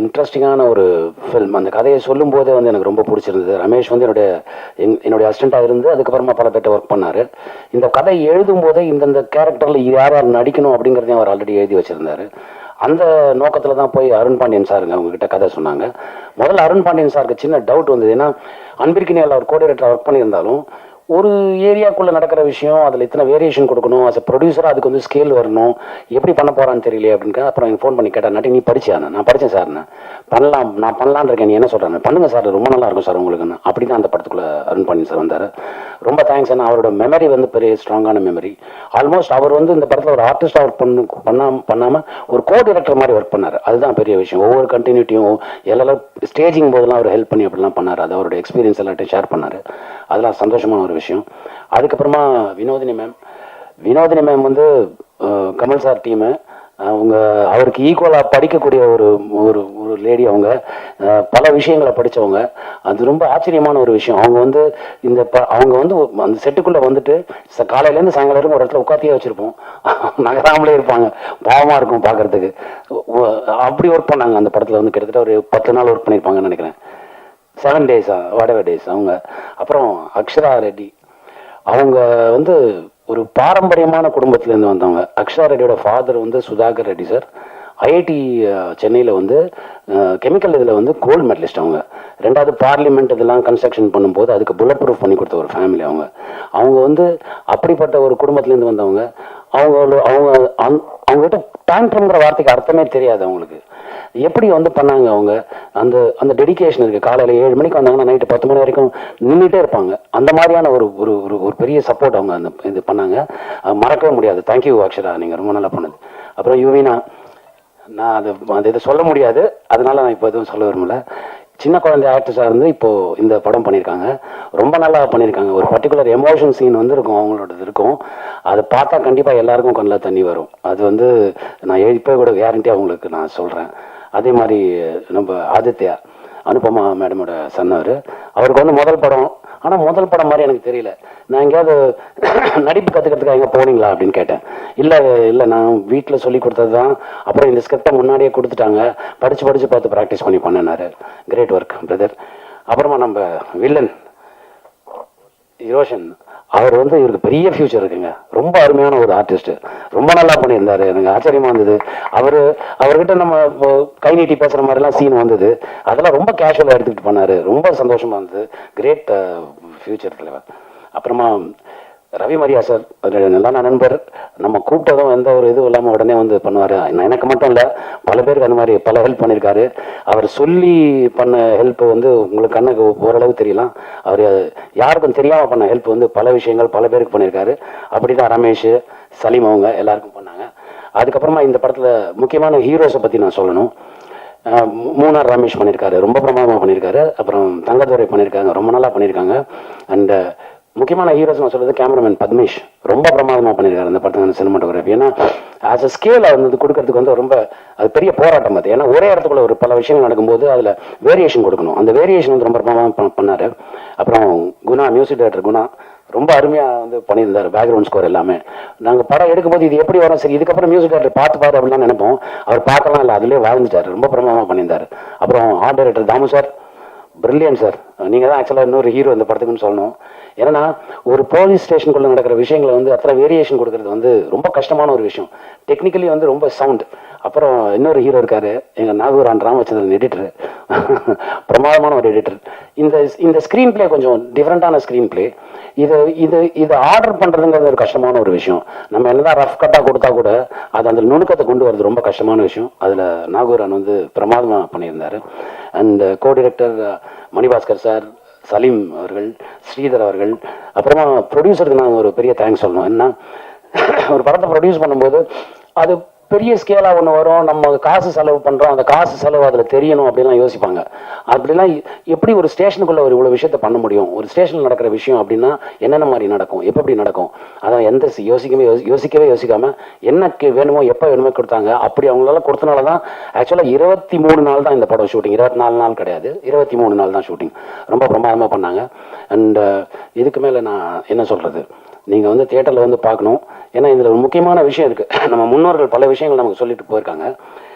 இன்ட்ரெஸ்டிங்கான ஒரு ஃபில்ம். அந்த கதையை சொல்லும் போதே வந்து எனக்கு ரொம்ப பிடிச்சிருந்தது. ரமேஷ் வந்து என்னுடைய அசிஸ்டண்ட்டாக இருந்து அதுக்கப்புறமா பல பேர்ட்ட ஒர்க் பண்ணார். இந்த கதை எழுதும் போதே இந்தந்த கேரக்டரில் யார் யார் நடிக்கணும் அப்படிங்கிறதையும் அவர் ஆல்ரெடி எழுதி வச்சுருந்தார். அந்த நோக்கத்தில் தான் போய் அருண் பாண்டியன் சாருங்க அவங்ககிட்ட கதை சொன்னாங்க. முதல்ல அருண் பாண்டியன் சாருக்கு சின்ன டவுட் வந்தது. ஏன்னா அன்பிற்கினியால் அவர் கோஆர்டினேட்டர் ஒர்க் பண்ணியிருந்தாலும் ஒரு ஏரியாக்குள்ளே நடக்கிற விஷயம் அதில் இத்தனை வேரியேஷன் கொடுக்கணும். அஸ் அ ப்ரொடியூசராக அதுக்கு வந்து ஸ்கேல் வரணும். எப்படி பண்ண போகிறான்னு தெரியலையே அப்படின்னு. அப்புறம் எனக்கு ஃபோன் பண்ணி கேட்டேன், நட்டி நீ படிச்சியாண்ணா? நான் படித்தேன் சார்ண்ணே. நான் பண்ணலான்னு இருக்கேன், நீ என்ன சொல்கிறேன்? பண்ணுங்கள் சார், ரொம்ப நல்லா இருக்கும் சார் உங்களுக்குன்னு. அப்படி தான் அந்த படத்துக்குள்ளே அருண் பாண்டியன் சார் வந்தார். ரொம்ப தேங்க்ஸ். ஏன்னா அவரோட மெமரி வந்து பெரிய ஸ்ட்ராங்கான மெமரி. ஆல்மோஸ்ட் அவர் வந்து இந்த படத்தில் ஒரு ஆர்டிஸ்டாக ஒர்க் பண்ணாமல் ஒரு கோ டைரக்டர் மாதிரி ஒர்க் பண்ணார். அதுதான் பெரிய விஷயம். ஒவ்வொரு கண்டினியூட்டியும் எல்லாம் ஸ்டேஜிங் போதெல்லாம் அவர் ஹெல்ப் பண்ணி அப்படிலாம் பண்ணார். அது அவரோட எக்ஸ்பீரியன்ஸ் எல்லாத்தையும் ஷேர் பண்ணார். அதெல்லாம் சந்தோஷமான ஒரு விஷயம். அதுக்கப்புறமா வினோதினி மேம் வந்து கமல் சார் டீமு. அவருக்கு ஈக்குவலாக படிக்கக்கூடிய ஒரு ஒரு ஒரு லேடி. அவங்க பல விஷயங்களை படித்தவங்க. அது ரொம்ப ஆச்சரியமான ஒரு விஷயம். அவங்க வந்து அவங்க வந்து அந்த செட்டுக்குள்ளே வந்துட்டு காலையிலேருந்து சாயங்காலம் வரைக்கும் ஒரு இடத்துல உட்காத்தியே வச்சுருப்போம். நகராமலே இருப்பாங்க. பாவமாக இருக்கும் பார்க்குறதுக்கு. அப்படி ஒர்க் பண்ணாங்க அந்த படத்தில். வந்து கிட்டத்தட்ட ஒரு 10 நாள் ஒர்க் பண்ணியிருப்பாங்கன்னு நினைக்கிறேன். 7 டேஸா வாடவர் டேஸ் அவங்க. அப்புறம் அக்ஷரா ரெட்டி அவங்க வந்து ஒரு பாரம்பரியமான குடும்பத்திலேருந்து வந்தவங்க. அக்ஷரா ரெட்டியோட ஃபாதர் வந்து சுதாகர் ரெட்டி சார். ஐஐடி சென்னையில் வந்து கெமிக்கல் இதில் வந்து கோல்டு மெடலிஸ்ட். அவங்க 2வது பார்லிமெண்ட் இதெல்லாம் கன்ஸ்ட்ரக்ஷன் பண்ணும்போது அதுக்கு புல்லட் ப்ரூஃப் பண்ணி கொடுத்த ஒரு ஃபேமிலி. அவங்க வந்து அப்படிப்பட்ட ஒரு குடும்பத்திலேருந்து வந்தவங்க. அவங்ககிட்ட டேண்ட்ரம்ங்கிற வார்த்தைக்கு அர்த்தமே தெரியாது அவங்களுக்கு. எப்படி வந்து பண்ணாங்க அவங்க? அந்த அந்த டெடிக்கேஷன் இருக்குது. காலையில் 7 மணிக்கு வந்தாங்கன்னா நைட்டு 10 மணி வரைக்கும் நின்றுட்டே இருப்பாங்க. அந்த மாதிரியான ஒரு ஒரு ஒரு பெரிய சப்போர்ட் அவங்க அந்த இது பண்ணாங்க. மறக்கவே முடியாது. தேங்க்யூ அக்ஷரா, நீங்கள் ரொம்ப நல்லா பண்ணது. அப்புறம் யுவினா, நான் அது இதை சொல்ல முடியாது, அதனால நான் இப்போ எதுவும் சொல்ல விரும்பல. சின்ன குழந்தை ஆக்டர்ஸாக இருந்து இப்போது இந்த படம் பண்ணியிருக்காங்க. ரொம்ப நல்லா பண்ணியிருக்காங்க. ஒரு பர்டிகுலர் எமோஷன் சீன் வந்து இருக்கும், அவங்களோடது இருக்கும். அதை பார்த்தா கண்டிப்பாக எல்லாருக்கும் கண்ணில் தண்ணி வரும். அது வந்து நான் இப்போ கூட கேரண்டியாக அவங்களுக்கு நான் சொல்கிறேன். அதே மாதிரி நம்ம ஆதித்யா, அனுபமா மேடமோட சன்னவர். அவருக்கு வந்து முதல் படம். ஆனால் முதல் படம் மாதிரி எனக்கு தெரியல. நான் எங்கேயாவது நடிப்பு கற்றுக்கிறதுக்காக எங்கே போனீங்களா அப்படின்னு கேட்டேன். இல்லை நான் வீட்டில் சொல்லி கொடுத்தது தான். அப்புறம் இந்த ஸ்கிரிப்டை முன்னாடியே கொடுத்துட்டாங்க, படித்து பார்த்து ப்ராக்டிஸ் பண்ணி பண்ணேன்னாரு. Great work brother. அப்புறமா நம்ம வில்லன் ரோஷன், அவர் வந்து இவருக்கு பெரிய ஃபியூச்சர் இருக்குங்க. ரொம்ப அருமையான ஒரு ஆர்டிஸ்ட். ரொம்ப நல்லா பண்ணியிருந்தாரு. எனக்கு ஆச்சரியமா இருந்தது. அவர்கிட்ட நம்ம கை நீட்டி பேசுகிற மாதிரிலாம் சீன் வந்தது. அதெல்லாம் ரொம்ப கேஷுவலாக எடுத்துக்கிட்டு பண்ணார். ரொம்ப சந்தோஷமா இருந்தது. கிரேட் ஃபியூச்சர் தலைவர். அப்புறமா ரவி மரியா சார், நல்லா நண்பர். நம்ம கூப்பிட்டதும் எந்த ஒரு இதுவும் இல்லாமல் உடனே வந்து பண்ணுவார். எனக்கு மட்டும் இல்லை, பல பேருக்கு அந்த மாதிரி பல ஹெல்ப் பண்ணியிருக்காரு. அவர் சொல்லி பண்ண ஹெல்ப் வந்து உங்களுக்கு கண்ணுக்கு ஓரளவு தெரியலாம். அவர் யாருக்கும் தெரியாமல் பண்ண ஹெல்ப் வந்து பல விஷயங்கள் பல பேருக்கு பண்ணியிருக்காரு. அப்படி தான் ரமேஷ், சலீம் அவங்க எல்லாருக்கும் பண்ணாங்க. அதுக்கப்புறமா இந்த படத்தில் முக்கியமான ஹீரோஸை பற்றி நான் சொல்லணும். மூணார் ரமேஷ் பண்ணியிருக்காரு, ரொம்ப பிரமாதமாக பண்ணியிருக்காரு. அப்புறம் தங்கதுரை பண்ணியிருக்காங்க, ரொம்ப நல்லா பண்ணியிருக்காங்க. அண்ட் முக்கியமான ஹீரோஸ் நான் சொல்றது கேமராமேன் பத்மேஷ், ரொம்ப பிரமாதமாக பண்ணியிருக்காரு அந்த படத்துக்கான சினிமாட்டோகிராஃபி. ஏன்னா ஆஸ் அ ஸ்கேல் வந்து கொடுக்கறதுக்கு வந்து ரொம்ப அது பெரிய போராட்டம் அது. ஏன்னா ஒரே இடத்துக்குள்ள ஒரு பல விஷயங்கள் நடக்கும்போது அதில் வேரியேஷன் கொடுக்கணும். அந்த வேரியேஷன் வந்து ரொம்ப பிரமாதமாக பண்ணார். அப்புறம் குணா, மியூசிக் டைரக்டர் குணா, ரொம்ப அருமையாக வந்து பண்ணியிருந்தார். பேக்ரவுண்ட் ஸ்கோர் எல்லாமே. நாங்கள் படம் எடுக்கும்போது இது எப்படி வரும், சரி இதுக்கப்புறம் மியூசிக் டைரக்டர் பார்த்து அப்படிலாம் நினைப்போம். அவர் பார்க்கலாம் இல்லை, அதிலே வாழ்ந்துட்டார். ரொம்ப பிரமாதமாக பண்ணியிருந்தார். அப்புறம் art director Damu sir, brilliant sir. நீங்கள் தான் ஆக்சுவலாக இன்னொரு ஹீரோ இந்த படத்துக்குன்னு சொல்லணும். ஏன்னா ஒரு போலீஸ் ஸ்டேஷனுக்குள்ளே நடக்கிற விஷயங்களை வந்து அத்தனை வேரியேஷன் கொடுக்கறது வந்து ரொம்ப கஷ்டமான ஒரு விஷயம். டெக்னிக்கலி வந்து ரொம்ப சவுண்ட். அப்புறம் இன்னொரு ஹீரோ இருக்காரு, எங்கள் நாகூரான் ராமச்சந்திரன் எடிட்டர், பிரமாதமான ஒரு எடிட்டர். இந்த ஸ்க்ரீன் பிளே கொஞ்சம் டிஃப்ரெண்ட்டான ஸ்க்ரீன் பிளே. இதை ஆர்டர் பண்ணுறதுங்கிறது ஒரு கஷ்டமான ஒரு விஷயம். நம்ம என்னதான் ரஃப் கட்டாக கொடுத்தா கூட அது அந்த நுணுக்கத்தை கொண்டு வரது ரொம்ப கஷ்டமான விஷயம். அதில் நாகூரான் வந்து பிரமாதமாக பண்ணியிருந்தார். And co director Manibhaskar sir, Saleem அவர்கள், ஸ்ரீதர் அவர்கள். அப்புறமா ப்ரொடியூசருக்கு நான் ஒரு பெரிய தேங்க்ஸ் சொல்லணும். என்ன ஒரு படத்தை ப்ரொடியூஸ் பண்ணும்போது அது பெரிய ஸ்கேலாக ஒன்று வரும், நம்ம காசு செலவு பண்ணுறோம், அந்த காசு செலவு அதில் தெரியணும் அப்படிலாம் யோசிப்பாங்க. அப்படிலாம் எப்படி ஒரு ஸ்டேஷனுக்குள்ளே ஒரு இவ்வளோ விஷயத்தை பண்ண முடியும்? ஒரு ஸ்டேஷனில் நடக்கிற விஷயம் அப்படின்னா என்னென்ன மாதிரி நடக்கும், எப்படி நடக்கும், அதான் எந்த யோசிக்கவே யோசிக்காமல் என்ன வேணுமோ எப்போ வேணுமோ கொடுத்தாங்க. அப்படி அவங்களால கொடுத்தனால தான் ஆக்சுவலாக 23 நாள் தான் இந்த படம் ஷூட்டிங், 24 நாள் கிடையாது, 23 நாள் தான் ஷூட்டிங். ரொம்ப பிரமாதமாக பண்ணாங்க. அண்ட் இதுக்கு மேலே நான் என்ன சொல்கிறது, நீங்கள் வந்து தியேட்டரில் வந்து பார்க்கணும். ஏன்னா இதில் ஒரு முக்கியமான விஷயம் இருக்குது. நம்ம முன்னோர்கள் பல விஷயங்கள் நமக்கு சொல்லிட்டு போயிருக்காங்க.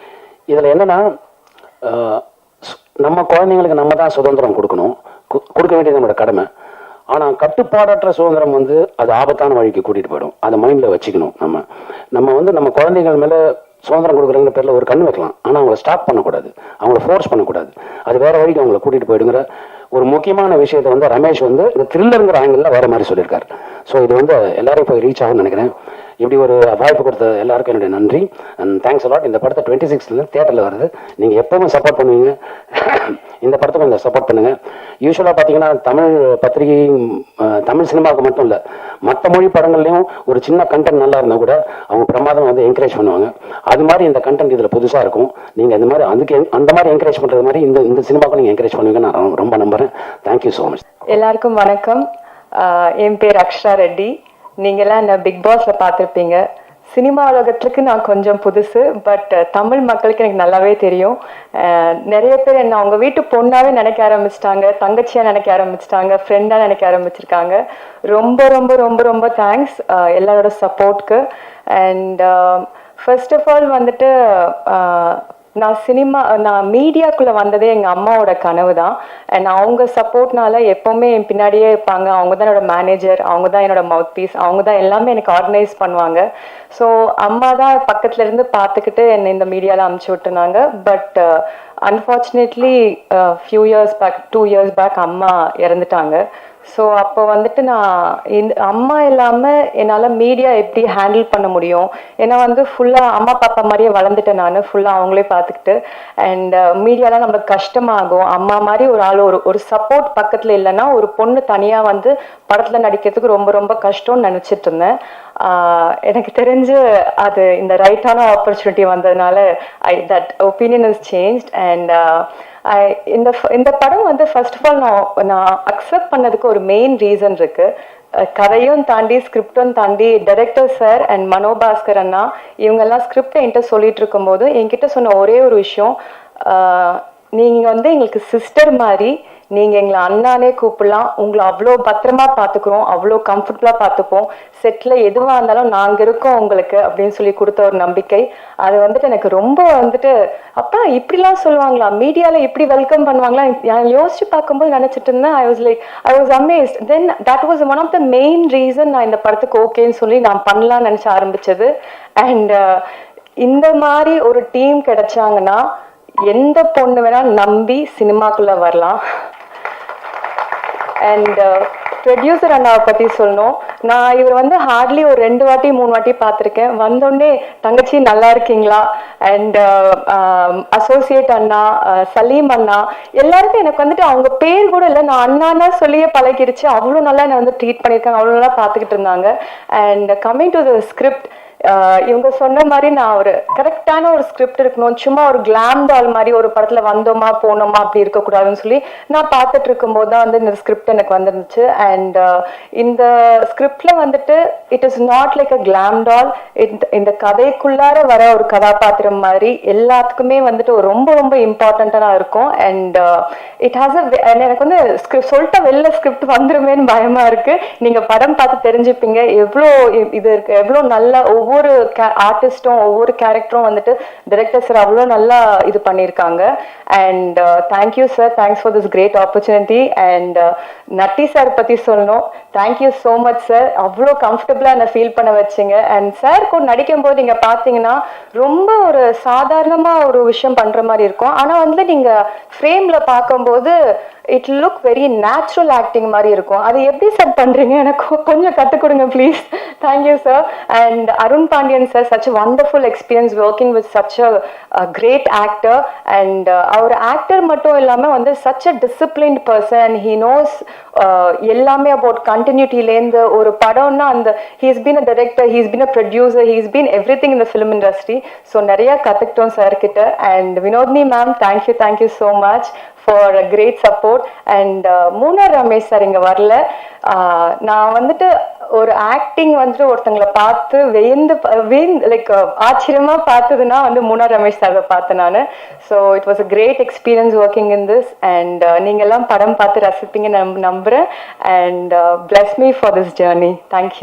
இதில் என்னென்னா நம்ம குழந்தைங்களுக்கு நம்ம தான் சுதந்திரம் கொடுக்கணும், கொடுக்க வேண்டியது நம்மளோட கடமை. ஆனால் கட்டுப்பாடற்ற சுதந்திரம் வந்து அது ஆபத்தான வழிக்கு கூட்டிகிட்டு போயிடும். அதை மைண்டில் வச்சுக்கணும். நம்ம வந்து நம்ம குழந்தைகள் மேலே சுதந்திரம் கொடுக்குறங்கிற பேரில் ஒரு கண் வைக்கலாம், ஆனால் அவங்கள ஸ்டாப் பண்ணக்கூடாது, அவங்கள ஃபோர்ஸ் பண்ணக்கூடாது, அது வேற வழிக்கு அவங்களை கூட்டிகிட்டு போயிடுங்கிற ஒரு முக்கியமான விஷயத்தை வந்து ரமேஷ் வந்து இந்த த்ரில்லருங்கிற ஆங்கிளில் வேற மாதிரி சொல்லியிருக்காரு. ஸோ இது வந்து எல்லாரையும் போய் ரீச் ஆகும்னு நினைக்கிறேன். இப்படி ஒரு வாய்ப்பு கொடுத்த எல்லாருக்கும் என்னுடைய நன்றி அண்ட் தேங்க்ஸ் அலாட். இந்த படத்தை 26 தியேட்டரில் வருது. நீங்கள் எப்போவும் சப்போர்ட் பண்ணுவீங்க, இந்த படத்தை கொஞ்சம் சப்போர்ட் பண்ணுங்கள். யூஸ்வலாக பார்த்தீங்கன்னா தமிழ் பத்திரிகை தமிழ் சினிமாவுக்கு மட்டும் இல்லை, மற்ற மொழி படங்கள்லையும் ஒரு சின்ன கண்டென்ட் நல்லா இருந்தால் கூட அவங்க பிரமாதம் வந்து என்கரேஜ் பண்ணுவாங்க. அது மாதிரி இந்த கண்டென்ட் இதில் புதுசாக இருக்கும். நீங்கள் இந்த மாதிரி அந்த மாதிரி என்கரேஜ் பண்ணுறது மாதிரி இந்த சினிமாவுக்கு நீங்கள் என்கரேஜ் பண்ணுவீங்க நான் ரொம்ப நம்புகிறேன். Thank you so much. எல்லாருக்கும் வணக்கம். என் பேர் அக்ஷரா ரெட்டி. நீங்களாம் என்ன பிக் பாஸ்ல பார்த்துருப்பீங்க. சினிமா உலகத்துக்கு நான் கொஞ்சம் புதுசு, பட் தமிழ் மக்களுக்கு எனக்கு நல்லாவே தெரியும். நிறைய பேர் என்ன அவங்க வீட்டு பொண்ணாவே நினைக்க ஆரம்பிச்சிட்டாங்க, தங்கச்சியா நினைக்க ஆரம்பிச்சிட்டாங்க, ஃப்ரெண்டா நினைக்க ஆரம்பிச்சிருக்காங்க. ரொம்ப ரொம்ப ரொம்ப ரொம்ப தேங்க்ஸ் எல்லாரோட சப்போர்ட்க்கு. அண்ட் ஃபர்ஸ்ட் ஆஃப் ஆல் வந்துட்டு நான் மீடியாக்குள்ளே வந்ததே எங்கள் அம்மாவோட கனவு தான். அண்ட் அவங்க சப்போர்ட்னால எப்போவுமே என் பின்னாடியே இருப்பாங்க. அவங்க தான் என்னோட மேனேஜர், அவங்க தான் என்னோட மவுத் பீஸ், அவங்க தான் எல்லாமே எனக்கு ஆர்கனைஸ் பண்ணுவாங்க. ஸோ அம்மா தான் பக்கத்துல இருந்து பார்த்துக்கிட்டு என்னை இந்த மீடியாவில் அமுச்சு விட்டுனாங்க. But unfortunately few years back 2 years back அம்மா இறந்துட்டாங்க. ஸோ அப்போ வந்துட்டு நான் அம்மா இல்லாமல் என்னால் மீடியா எப்படி ஹேண்டில் பண்ண முடியும்? ஏன்னா வந்து ஃபுல்லாக அம்மா பாப்பா மாதிரியே வளர்ந்துட்டேன் நான், ஃபுல்லாக அவங்களே பார்த்துக்கிட்டு. அண்ட் மீடியாலாம் நம்மளுக்கு கஷ்டமாகும். அம்மா மாதிரி ஒரு ஆள் ஒரு சப்போர்ட் பக்கத்தில் இல்லைன்னா ஒரு பொண்ணு தனியாக வந்து படத்தில் நடிக்கிறதுக்கு ரொம்ப ரொம்ப கஷ்டம்னு நினச்சிட்டு இருந்தேன். எனக்கு தெரிஞ்சு அது இந்த ரைட்டான ஆப்பர்ச்சுனிட்டி வந்ததுனால that opinion is changed. And இந்த படம் வந்து ஃபர்ஸ்ட் ஆஃப் ஆல் நான் அக்செப்ட் பண்ணதுக்கு ஒரு மெயின் ரீசன் இருக்கு. கதையும் தாண்டி ஸ்கிரிப்டும் தாண்டி டைரக்டர் சார் அண்ட் மனோபாஸ்கர் அண்ணா இவங்கெல்லாம் ஸ்கிரிப்டை என்கிட்ட சொல்லிட்டு இருக்கும்போது என்கிட்ட சொன்ன ஒரே ஒரு விஷயம், நீங்க வந்து எங்களுக்கு சிஸ்டர் மாதிரி, நீங்க எங்களை அண்ணானே கூப்பிடலாம், உங்களை அவ்வளோ பத்திரமா பார்த்துக்குறோம், அவ்வளோ கம்ஃபர்டபுளா பார்த்துப்போம், செட்ல எதுவாக இருந்தாலும் நாங்கள் இருக்கோம் உங்களுக்கு அப்படின்னு சொல்லி கொடுத்த ஒரு நம்பிக்கை. அது வந்துட்டு எனக்கு ரொம்ப வந்துட்டு அப்பா இப்படிலாம் சொல்லுவாங்களா, மீடியாவில் இப்படி வெல்கம் பண்ணுவாங்களா நான் யோசிச்சு பார்க்கும்போது நினச்சிட்டு இருந்தேன். I was amazed. Then that was one of the main reason நான் இந்த படத்துக்கு ஓகேன்னு சொல்லி நான் பண்ணலாம்னு நினச்ச ஆரம்பிச்சது. அண்ட் இந்த மாதிரி ஒரு டீம் கிடைச்சாங்கன்னா எந்த பொண்ணு வேணா நம்பி சினிமாக்குள்ள வரலாம். அண்ட் ப்ரொடியூசர் அண்ணாவை பற்றி சொல்லணும். நான் இவர் வந்து ஹார்ட்லி ஒரு 2 வாட்டி 3 வாட்டி பார்த்துருக்கேன். வந்தோடனே தங்கச்சி நல்லா இருக்கீங்களா, அண்ட் அசோசியேட் அண்ணா, சலீம் அண்ணா, எல்லாருக்கும் எனக்கு வந்துட்டு அவங்க பேர் கூட இல்லை, நான் அண்ணான்னா சொல்லியே பழகிடுச்சு. அவ்வளோ நல்லா என்னை வந்து ட்ரீட் பண்ணியிருக்காங்க, அவ்வளோ நல்லா பார்த்துக்கிட்டு இருந்தாங்க. And coming to the script, இவங்க சொன்ன மாதிரி நான் ஒரு கரெக்டான ஒரு ஸ்கிரிப்ட் இருக்கணும், சும்மா ஒரு கிளாம் டால் மாதிரி ஒரு படத்துல வந்தோமா போனோமா அப்படி இருக்கக்கூடாதுன்னு சொல்லி நான் பார்த்துட்டு இருக்கும்போது தான் வந்து இந்த ஸ்கிரிப்ட் எனக்கு வந்துருந்துச்சு. அண்ட் இந்த ஸ்கிரிப்ட்ல வந்துட்டு it is not like a glam doll, இந்த கதைக்குள்ளார வர ஒரு கதாபாத்திரம் மாதிரி எல்லாத்துக்குமே வந்துட்டு ஒரு ரொம்ப ரொம்ப இம்பார்ட்டண்டா இருக்கும். அண்ட் இட் ஹாஸ் எனக்கு வந்து சொல்லிட்ட வெளில ஸ்கிரிப்ட் வந்துருமேன்னு பயமா இருக்கு. நீங்க படம் பார்த்து தெரிஞ்சுப்பீங்க எவ்வளோ இது இருக்கு, எவ்வளோ நல்ல ஒவ்வொரு ஆர்டிஸ்டும் ஒவ்வொரு கேரக்டரும் வந்துட்டு டைரக்டர் சார் அவ்வளோ நல்லா இது பண்ணியிருக்காங்க. And thank you sir, thanks for this great opportunity. And Natty sir பற்றி சொல்லணும், தேங்க்யூ ஸோ மச் சார், அவ்வளோ கம்ஃபர்டபுளாக என்னை ஃபீல் பண்ண வச்சிங்க. அண்ட் சார் கூட நடிக்கும் போது நீங்கள் பார்த்தீங்கன்னா ரொம்ப ஒரு சாதாரணமாக ஒரு விஷயம் பண்ணுற மாதிரி இருக்கும், ஆனால் வந்து நீங்கள் ஃப்ரேமில் பார்க்கும்போது it look very natural acting மாதிரி இருக்கும். அது எப்படி சார் பண்றீங்க, எனக்கு கொஞ்சம் கற்றுக் கொடுங்க please. Thank you sir. And Arun Pandian sir, such a wonderful experience working with such a great actor. And அவர் ஆக்டர் மட்டும் இல்லாமல் வந்து சச் அ டிசிப்ளின்ட் பர்சன். ஹி நோஸ் எல்லாமே அபவுட் கண்டினியூட்டிலேருந்து ஒரு படம்னா அந்த he's been a director, he's been a producer, he's been everything in the film industry. So நிறைய கற்றுக்கிட்டோம் சார் கிட்ட. And Vinodhini ma'am, thank you so much for a great support. And Munnar Ramesh sir இங்கே வரல. நான் வந்துட்டு ஒரு ஆக்டிங் வந்துட்டு ஒருத்தங்களை பார்த்து லைக் ஆச்சரியமா பார்த்ததுன்னா வந்து மூனார் ரமேஷ் சாரை பார்த்தேன் நான். So it was a great experience working in this. And நீங்க எல்லாம் படம் பார்த்து ரசிப்பீங்க நம்புறேன். And bless me for this journey. Thank you.